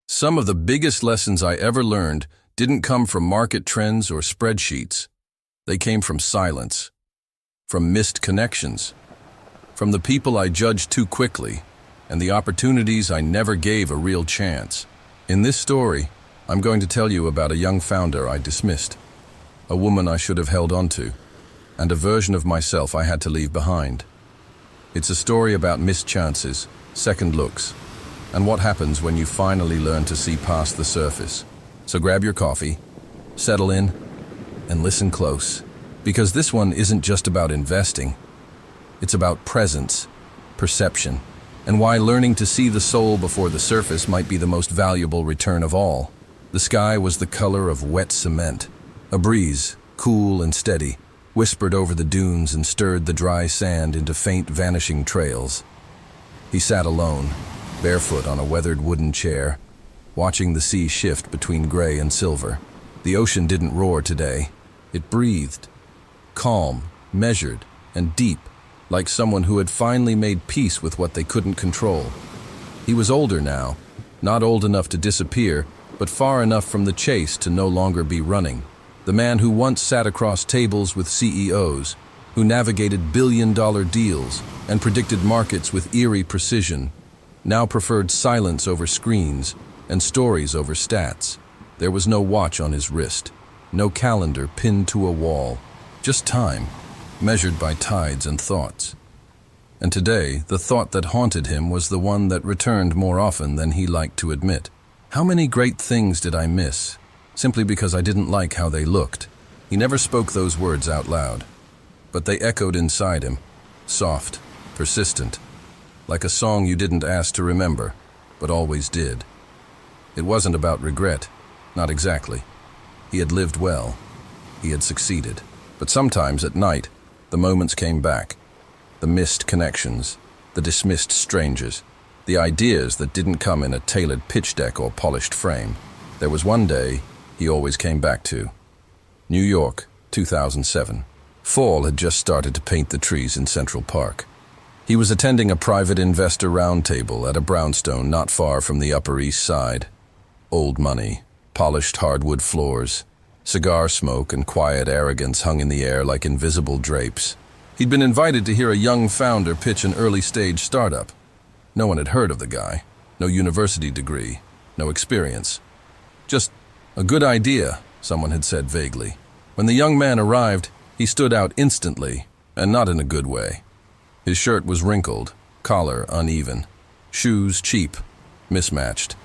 Some of the biggest lessons I ever learned didn't come from market trends or spreadsheets. They came from silence, from missed connections, from the people I judged too quickly, and the opportunities I never gave a real chance. In this story, I'm going to tell you about a young founder I dismissed, a woman I should have held onto, and a version of myself I had to leave behind. It's a story about missed chances, second looks, and what happens when you finally learn to see past the surface. So grab your coffee, settle in, and listen close, because this one isn't just about investing. It's about presence, perception, and why learning to see the soul before the surface might be the most valuable return of all. The sky was the color of wet cement. A breeze, cool and steady, whispered over the dunes and stirred the dry sand into faint vanishing trails. He sat alone, barefoot on a weathered wooden chair, watching the sea shift between gray and silver. The ocean didn't roar today. It breathed, calm, measured, and deep, like someone who had finally made peace with what they couldn't control. He was older now, not old enough to disappear, but far enough from the chase to no longer be running. The man who once sat across tables with CEOs, who navigated billion-dollar deals and predicted markets with eerie precision, now preferred silence over screens and stories over stats. There was no watch on his wrist, no calendar pinned to a wall, just time, measured by tides and thoughts. And today, the thought that haunted him was the one that returned more often than he liked to admit. How many great things did I miss, simply because I didn't like how they looked? He never spoke those words out loud, but they echoed inside him, soft, persistent, like a song you didn't ask to remember, but always did. It wasn't about regret, not exactly. He had lived well. He had succeeded. But sometimes at night, the moments came back. The missed connections, the dismissed strangers, the ideas that didn't come in a tailored pitch deck or polished frame. There was one day he always came back to. New York, 2007. Fall had just started to paint the trees in Central Park. He was attending a private investor roundtable at a brownstone not far from the Upper East Side. Old money, polished hardwood floors, cigar smoke and quiet arrogance hung in the air like invisible drapes. He'd been invited to hear a young founder pitch an early-stage startup. No one had heard of the guy, no university degree, no experience. Just a good idea, someone had said vaguely. When the young man arrived, he stood out instantly, and not in a good way. His shirt was wrinkled, collar uneven, shoes cheap, mismatched.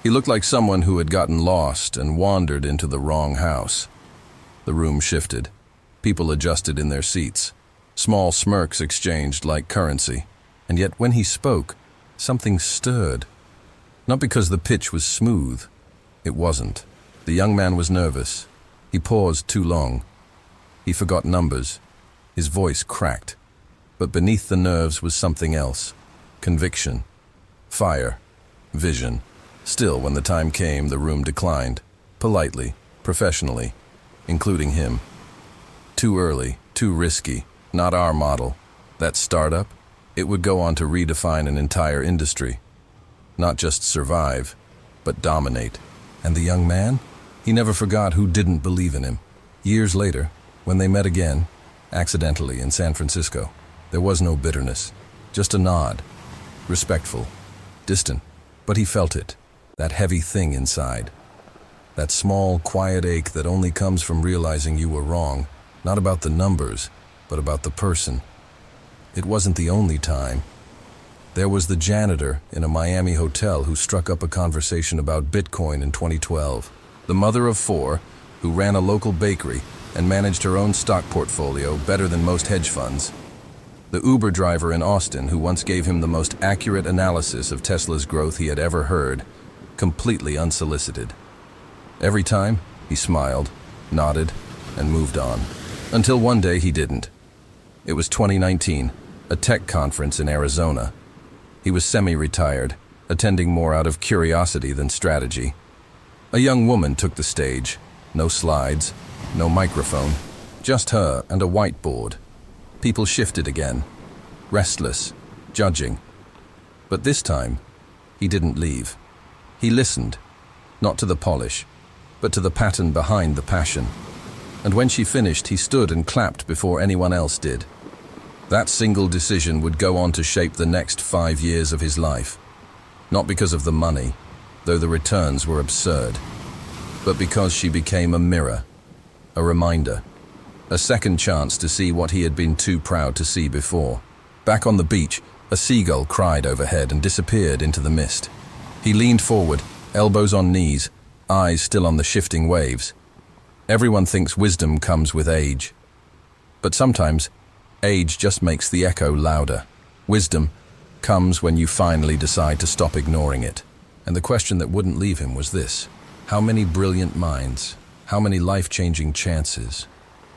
He looked like someone who had gotten lost and wandered into the wrong house. The room shifted. People adjusted in their seats. Small smirks exchanged like currency. And yet when he spoke, something stirred. Not because the pitch was smooth. It wasn't. The young man was nervous. He paused too long. He forgot numbers. His voice cracked. But beneath the nerves was something else. Conviction. Fire. Vision. Still, when the time came, the room declined. Politely, professionally, including him. Too early, too risky, not our model. That startup, it would go on to redefine an entire industry. Not just survive, but dominate. And the young man? He never forgot who didn't believe in him. Years later, when they met again, accidentally in San Francisco, there was no bitterness, just a nod, respectful, distant, but he felt it, that heavy thing inside, that small, quiet ache that only comes from realizing you were wrong, not about the numbers, but about the person. It wasn't the only time. There was the janitor in a Miami hotel who struck up a conversation about Bitcoin in 2012, the mother of four who ran a local bakery and managed her own stock portfolio better than most hedge funds, the Uber driver in Austin who once gave him the most accurate analysis of Tesla's growth he had ever heard, completely unsolicited. Every time, he smiled, nodded, and moved on. Until one day he didn't. It was 2019, a tech conference in Arizona. He was semi-retired, attending more out of curiosity than strategy. A young woman took the stage. No slides, no microphone, just her and a whiteboard. People shifted again, restless, judging. But this time, he didn't leave. He listened, not to the polish, but to the pattern behind the passion. And when she finished, he stood and clapped before anyone else did. That single decision would go on to shape the next 5 years of his life. Not because of the money, though the returns were absurd, but because she became a mirror, a reminder, a second chance to see what he had been too proud to see before. Back on the beach, a seagull cried overhead and disappeared into the mist. He leaned forward, elbows on knees, eyes still on the shifting waves. Everyone thinks wisdom comes with age. But sometimes, age just makes the echo louder. Wisdom comes when you finally decide to stop ignoring it. And the question that wouldn't leave him was this: how many brilliant minds, how many life-changing chances,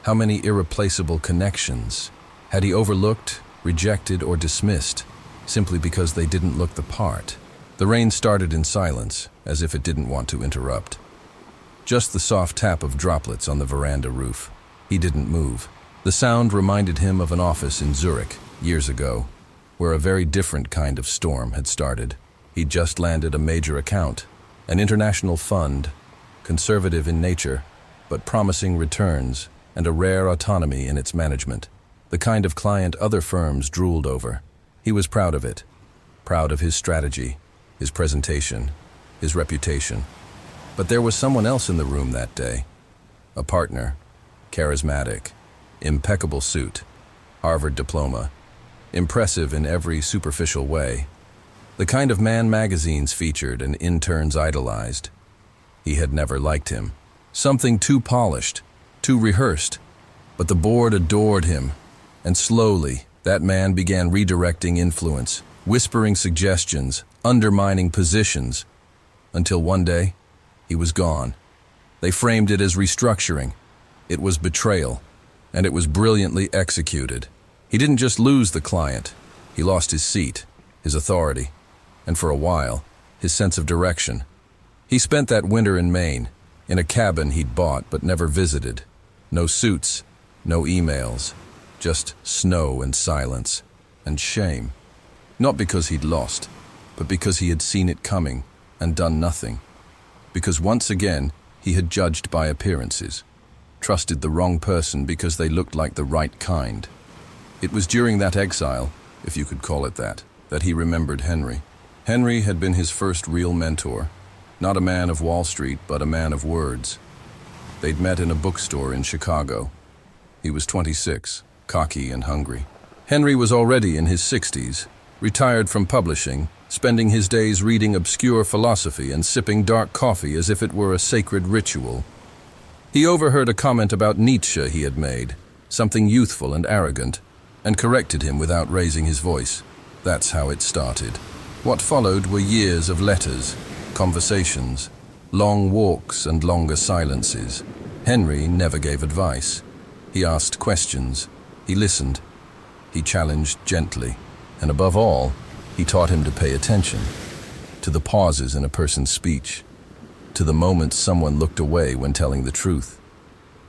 how many irreplaceable connections had he overlooked, rejected, or dismissed simply because they didn't look the part? The rain started in silence, as if it didn't want to interrupt. Just the soft tap of droplets on the veranda roof. He didn't move. The sound reminded him of an office in Zurich, years ago, where a very different kind of storm had started. He'd just landed a major account, an international fund, conservative in nature, but promising returns and a rare autonomy in its management. The kind of client other firms drooled over. He was proud of it, proud of his strategy, his presentation, his reputation. But there was someone else in the room that day. A partner, charismatic, impeccable suit, Harvard diploma, impressive in every superficial way. The kind of man magazines featured and interns idolized. He had never liked him. Something too polished, too rehearsed. But the board adored him, and slowly that man began redirecting influence, whispering suggestions, undermining positions, until one day, he was gone. They framed it as restructuring. It was betrayal, and it was brilliantly executed. He didn't just lose the client, he lost his seat, his authority, and for a while, his sense of direction. He spent that winter in Maine, in a cabin he'd bought but never visited. No suits, no emails, just snow and silence, and shame. Not because he'd lost, but because he had seen it coming and done nothing. Because once again, he had judged by appearances, trusted the wrong person because they looked like the right kind. It was during that exile, if you could call it that he remembered Henry. Henry had been his first real mentor, not a man of Wall Street, but a man of words. They'd met in a bookstore in Chicago. He was 26, cocky and hungry. Henry was already in his 60s, retired from publishing, spending his days reading obscure philosophy and sipping dark coffee as if it were a sacred ritual. He overheard a comment about Nietzsche he had made, something youthful and arrogant, and corrected him without raising his voice. That's how it started. What followed were years of letters, conversations, long walks and longer silences. Henry never gave advice. He asked questions. He listened. He challenged gently. And above all, he taught him to pay attention to the pauses in a person's speech, to the moments someone looked away when telling the truth,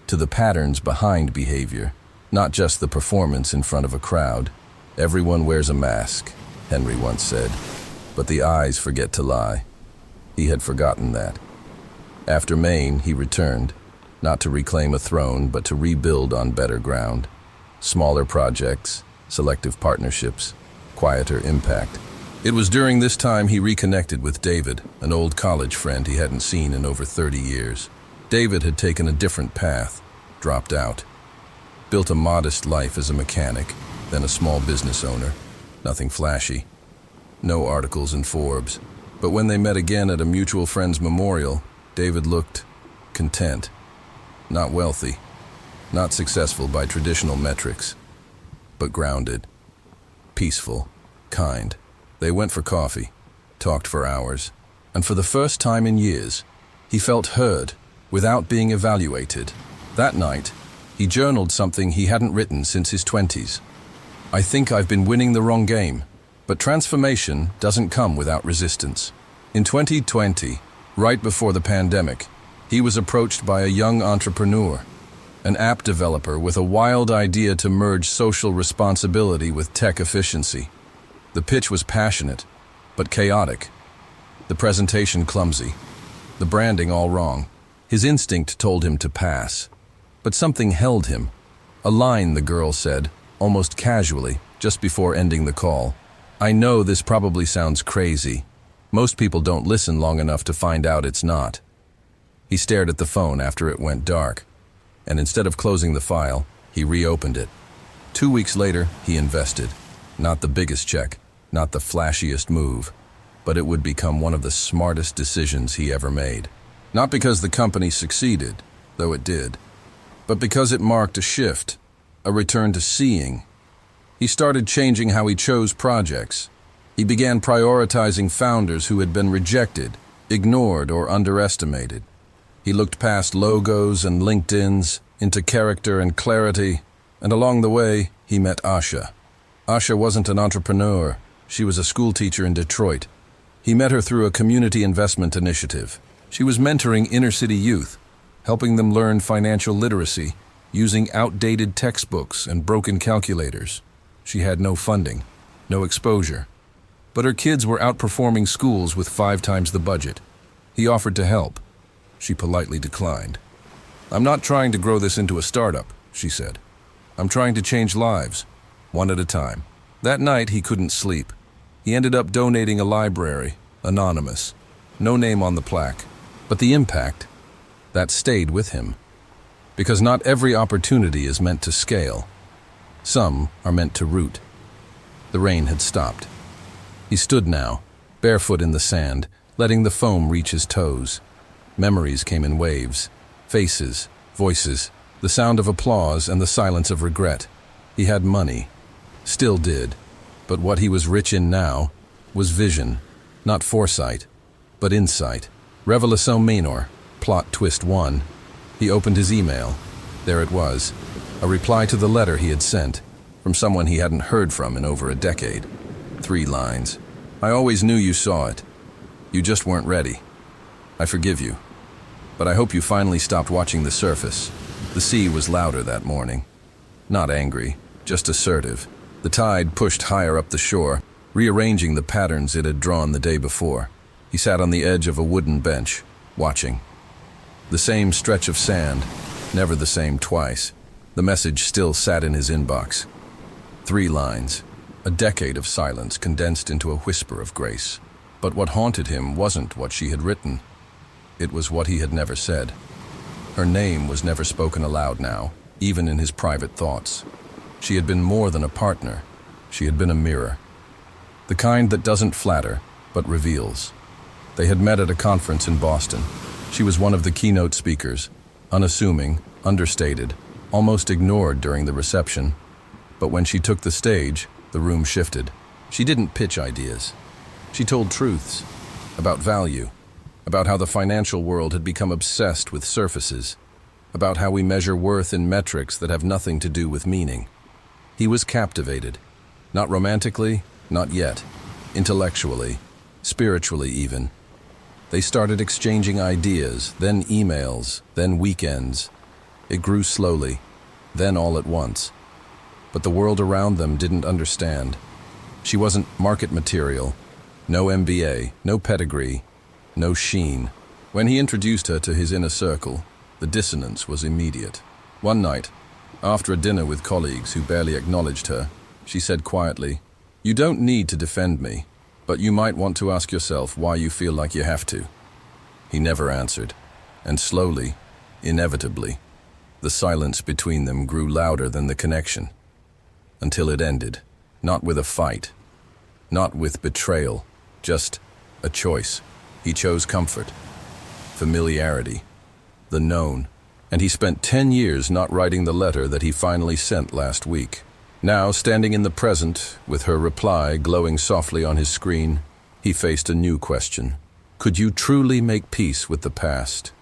to the patterns behind behavior, not just the performance in front of a crowd. Everyone wears a mask, Henry once said, but the eyes forget to lie. He had forgotten that. After Maine, he returned, not to reclaim a throne, but to rebuild on better ground. Smaller projects, selective partnerships, quieter impact. It was during this time he reconnected with David, an old college friend he hadn't seen in over 30 years. David had taken a different path, dropped out, built a modest life as a mechanic, then a small business owner. Nothing flashy, no articles in Forbes. But when they met again at a mutual friend's memorial, David looked content, not wealthy, not successful by traditional metrics, but grounded, peaceful, kind. They went for coffee, talked for hours, and for the first time in years, he felt heard without being evaluated. That night, he journaled something he hadn't written since his 20s. I think I've been winning the wrong game, but transformation doesn't come without resistance. In 2020, right before the pandemic, he was approached by a young entrepreneur, an app developer with a wild idea to merge social responsibility with tech efficiency. The pitch was passionate, but chaotic. The presentation clumsy. The branding all wrong. His instinct told him to pass. But something held him. A line the girl said, almost casually, just before ending the call. I know this probably sounds crazy. Most people don't listen long enough to find out it's not. He stared at the phone after it went dark, and instead of closing the file, he reopened it. 2 weeks later, he invested. Not the biggest check, not the flashiest move, but it would become one of the smartest decisions he ever made. Not because the company succeeded, though it did, but because it marked a shift, a return to seeing. He started changing how he chose projects. He began prioritizing founders who had been rejected, ignored, or underestimated. He looked past logos and LinkedIns into character and clarity, and along the way, he met Asha. Asha wasn't an entrepreneur. She was a schoolteacher in Detroit. He met her through a community investment initiative. She was mentoring inner-city youth, helping them learn financial literacy, using outdated textbooks and broken calculators. She had no funding, no exposure. But her kids were outperforming schools with 5 times the budget. He offered to help. She politely declined. I'm not trying to grow this into a startup, she said. I'm trying to change lives, one at a time. That night, he couldn't sleep. He ended up donating a library, anonymous. No name on the plaque. But the impact, that stayed with him. Because not every opportunity is meant to scale. Some are meant to root. The rain had stopped. He stood now, barefoot in the sand, letting the foam reach his toes. Memories came in waves, faces, voices, the sound of applause and the silence of regret. He had money, still did, but what he was rich in now was vision, not foresight, but insight. Revelation minor, plot twist 1. He opened his email. There it was, a reply to the letter he had sent, from someone he hadn't heard from in over a decade. 3 lines. I always knew you saw it. You just weren't ready. I forgive you. But I hope you finally stopped watching the surface. The sea was louder that morning. Not angry, just assertive. The tide pushed higher up the shore, rearranging the patterns it had drawn the day before. He sat on the edge of a wooden bench, watching. The same stretch of sand, never the same twice. The message still sat in his inbox. 3 lines. A decade of silence condensed into a whisper of grace. But what haunted him wasn't what she had written. It was what he had never said. Her name was never spoken aloud now, even in his private thoughts. She had been more than a partner. She had been a mirror. The kind that doesn't flatter, but reveals. They had met at a conference in Boston. She was one of the keynote speakers, unassuming, understated, almost ignored during the reception. But when she took the stage, the room shifted. She didn't pitch ideas. She told truths about value, about how the financial world had become obsessed with surfaces, about how we measure worth in metrics that have nothing to do with meaning. He was captivated, not romantically, not yet, intellectually, spiritually even. They started exchanging ideas, then emails, then weekends. It grew slowly, then all at once. But the world around them didn't understand. She wasn't market material, no MBA, no pedigree, no sheen. When he introduced her to his inner circle, the dissonance was immediate. One night, after a dinner with colleagues who barely acknowledged her, she said quietly, "You don't need to defend me, but you might want to ask yourself why you feel like you have to." He never answered, and slowly, inevitably, the silence between them grew louder than the connection, until it ended, not with a fight, not with betrayal, just a choice. He chose comfort, familiarity, the known, and he spent 10 years not writing the letter that he finally sent last week. Now, standing in the present, with her reply glowing softly on his screen, he faced a new question. Could you truly make peace with the past,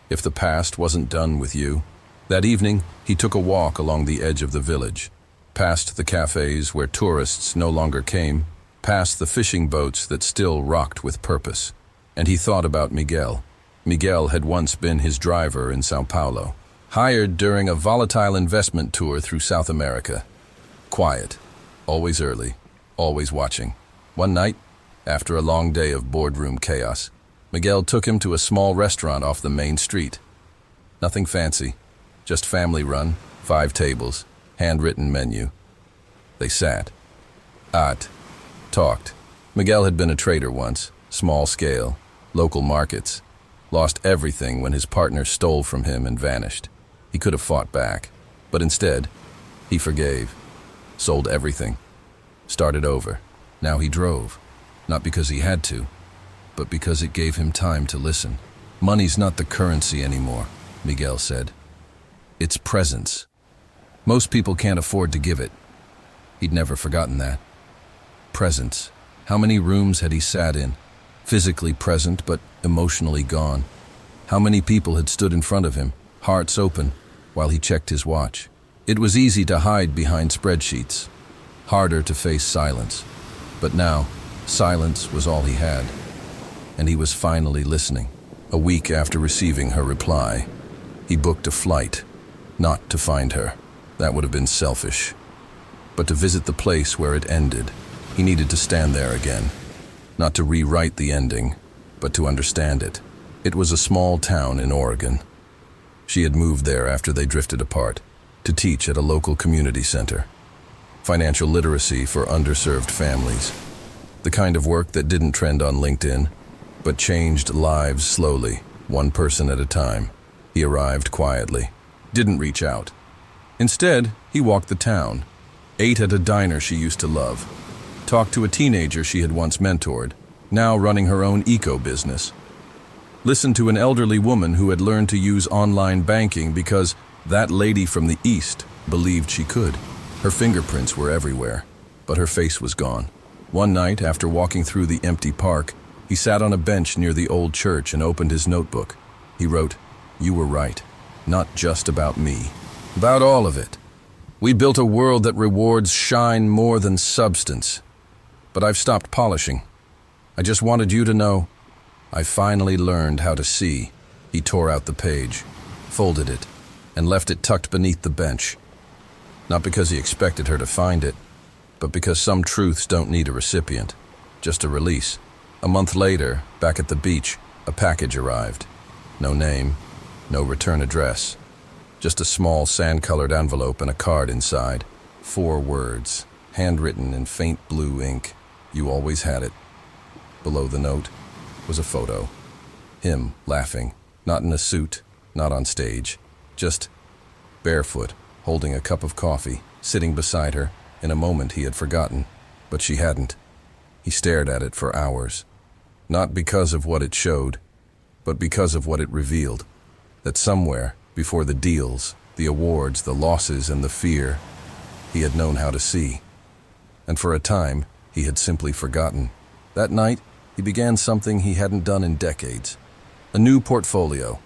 if the past wasn't done with you? That evening, he took a walk along the edge of the village, past the cafes where tourists no longer came, past the fishing boats that still rocked with purpose. And he thought about Miguel. Miguel had once been his driver in Sao Paulo, hired during a volatile investment tour through South America. Quiet, always early, always watching. One night, After a long day of boardroom chaos, Miguel took him to a small restaurant off the main street. Nothing fancy, just family-run, 5 tables, handwritten menu. They sat, ate, talked. Miguel had been a trader once, small scale, local markets. Lost everything when his partner stole from him and vanished. He could have fought back, but instead, he forgave, sold everything, started over. Now he drove, not because he had to, but because it gave him time to listen. Money's not the currency anymore, Miguel said. It's presence. Most people can't afford to give it. He'd never forgotten that. Presence. How many rooms had he sat in? Physically present, but emotionally gone. How many people had stood in front of him, hearts open, while he checked his watch? It was easy to hide behind spreadsheets, harder to face silence. But now, silence was all he had, and he was finally listening. A week after receiving her reply, he booked a flight, not to find her. That would have been selfish. But to visit the place where it ended, he needed to stand there again. Not to rewrite the ending, but to understand it. It was a small town in Oregon. She had moved there after they drifted apart, to teach at a local community center. Financial literacy for underserved families. The kind of work that didn't trend on LinkedIn, but changed lives slowly, one person at a time. He arrived quietly, didn't reach out. Instead, he walked the town, ate at a diner she used to love, talked to a teenager she had once mentored, now running her own eco-business. Listened to an elderly woman who had learned to use online banking because that lady from the East believed she could. Her fingerprints were everywhere, but her face was gone. One night, after walking through the empty park, he sat on a bench near the old church and opened his notebook. He wrote, "You were right, not just about me, about all of it. We built a world that rewards shine more than substance. But I've stopped polishing. I just wanted you to know, I finally learned how to see." He tore out the page, folded it, and left it tucked beneath the bench. Not because he expected her to find it, but because some truths don't need a recipient, just a release. A month later, back at the beach, a package arrived. No name, no return address. Just a small sand-colored envelope and a card inside. 4 words, handwritten in faint blue ink. "You always had it." Below the note was a photo. Him, laughing, not in a suit, not on stage, just barefoot, holding a cup of coffee, sitting beside her. In a moment he had forgotten, but she hadn't. He stared at it for hours, not because of what it showed, but because of what it revealed. That somewhere, before the deals, the awards, the losses, and the fear, he had known how to see. And for a time, he had simply forgotten. That night, he began something he hadn't done in decades. A new portfolio.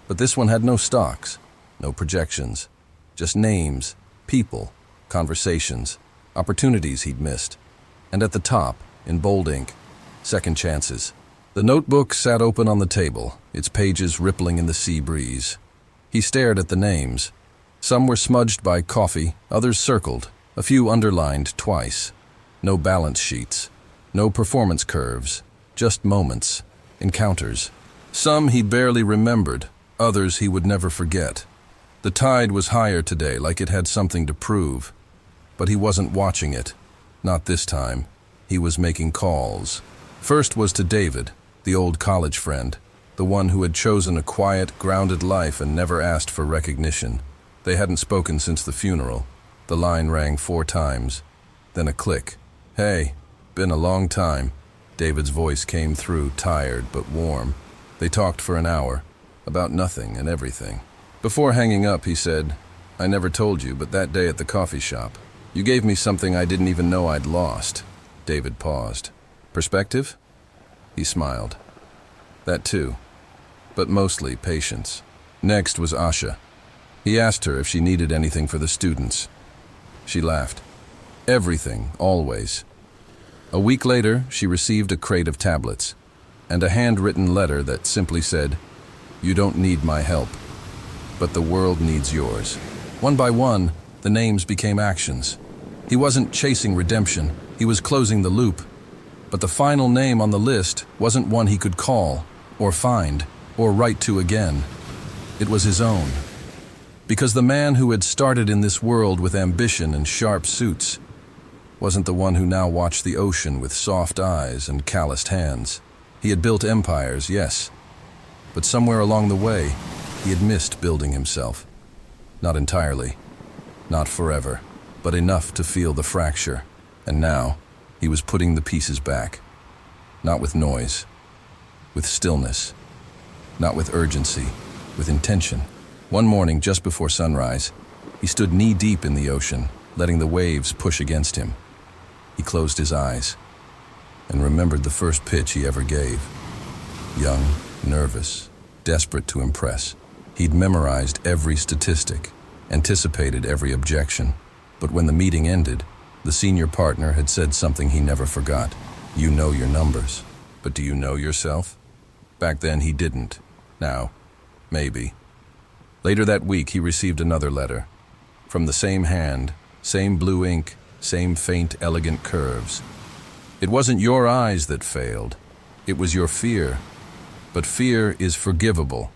But this one had no stocks, no projections, just names, people, conversations, opportunities he'd missed. And at the top, in bold ink, second chances. The notebook sat open on the table, its pages rippling in the sea breeze. He stared at the names. Some were smudged by coffee, others circled, a few underlined twice. No balance sheets, no performance curves, just moments, encounters. Some he barely remembered, others he would never forget. The tide was higher today, like it had something to prove. But he wasn't watching it. Not this time. He was making calls. First was to David, the old college friend, the one who had chosen a quiet, grounded life and never asked for recognition. They hadn't spoken since the funeral. The line rang 4 times, then a click. "Hey, been a long time." David's voice came through, tired but warm. They talked for an hour, about nothing and everything. Before hanging up, he said, "I never told you, but that day at the coffee shop, you gave me something I didn't even know I'd lost." David paused. "Perspective?" He smiled. "That too, but mostly patience." Next was Asha. He asked her if she needed anything for the students. She laughed. Everything, always. A week later, she received a crate of tablets and a handwritten letter that simply said, "You don't need my help, but the world needs yours." One by one, the names became actions. He wasn't chasing redemption, he was closing the loop. But the final name on the list wasn't one he could call, or find, or write to again. It was his own. Because the man who had started in this world with ambition and sharp suits wasn't the one who now watched the ocean with soft eyes and calloused hands. He had built empires, yes, but somewhere along the way, he had missed building himself. Not entirely, not forever, but enough to feel the fracture. And now, he was putting the pieces back. Not with noise, with stillness. Not with urgency, with intention. One morning, just before sunrise, he stood knee-deep in the ocean, letting the waves push against him. He closed his eyes and remembered the first pitch he ever gave. Young, nervous, desperate to impress. He'd memorized every statistic, anticipated every objection. But when the meeting ended, the senior partner had said something he never forgot. You know your numbers, but do you know yourself? Back then he didn't. Now, maybe. Later that week he received another letter. From the same hand, same blue ink, same faint, elegant curves. It wasn't your eyes that failed. It was your fear. But fear is forgivable,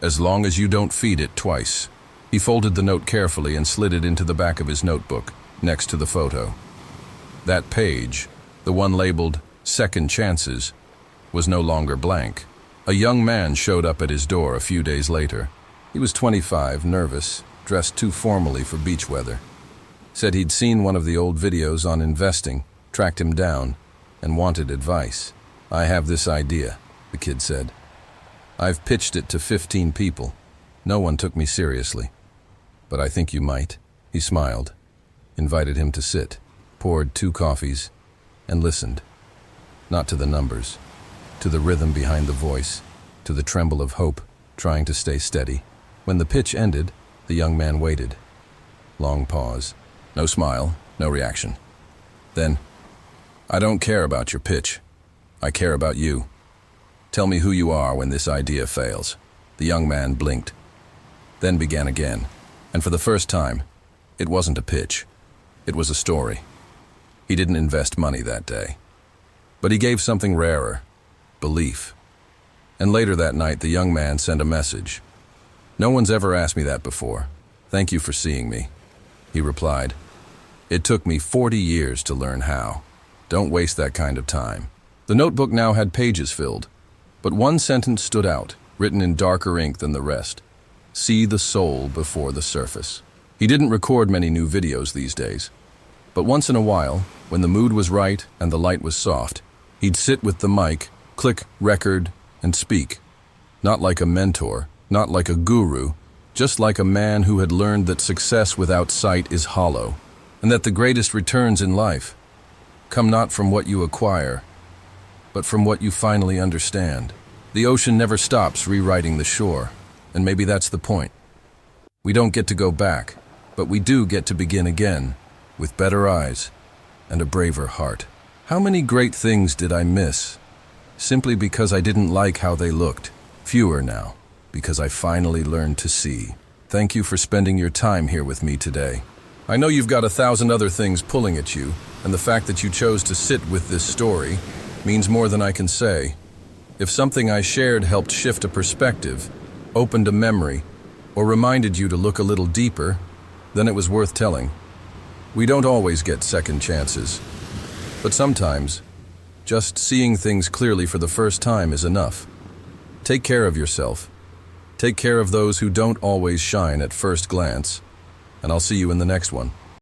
as long as you don't feed it twice. He folded the note carefully and slid it into the back of his notebook, next to the photo. That page, the one labeled Second Chances, was no longer blank. A young man showed up at his door a few days later. He was 25, nervous, dressed too formally for beach weather. Said he'd seen one of the old videos on investing, tracked him down, and wanted advice. I have this idea, the kid said. I've pitched it to 15 people. No one took me seriously. But I think you might. He smiled, invited him to sit, poured 2 coffees, and listened. Not to the numbers, to the rhythm behind the voice, to the tremble of hope, trying to stay steady. When the pitch ended, the young man waited. Long pause. No smile, no reaction. Then, I don't care about your pitch. I care about you. Tell me who you are when this idea fails. The young man blinked, then began again. And for the first time, it wasn't a pitch. It was a story. He didn't invest money that day. But he gave something rarer, belief. And later that night, the young man sent a message. No one's ever asked me that before. Thank you for seeing me. He replied, it took me 40 years to learn how. Don't waste that kind of time. The notebook now had pages filled, but one sentence stood out, written in darker ink than the rest. See the soul before the surface. He didn't record many new videos these days, but once in a while, when the mood was right and the light was soft, he'd sit with the mic, click record, and speak. Not like a mentor, not like a guru, just like a man who had learned that success without sight is hollow, and that the greatest returns in life come not from what you acquire, but from what you finally understand. The ocean never stops rewriting the shore, and maybe that's the point. We don't get to go back, but we do get to begin again, with better eyes and a braver heart. How many great things did I miss, simply because I didn't like how they looked? Fewer now, because I finally learned to see. Thank you for spending your time here with me today. I know you've got 1,000 other things pulling at you, and the fact that you chose to sit with this story means more than I can say. If something I shared helped shift a perspective, opened a memory, or reminded you to look a little deeper, then it was worth telling. We don't always get second chances, but sometimes, just seeing things clearly for the first time is enough. Take care of yourself. Take care of those who don't always shine at first glance, and I'll see you in the next one.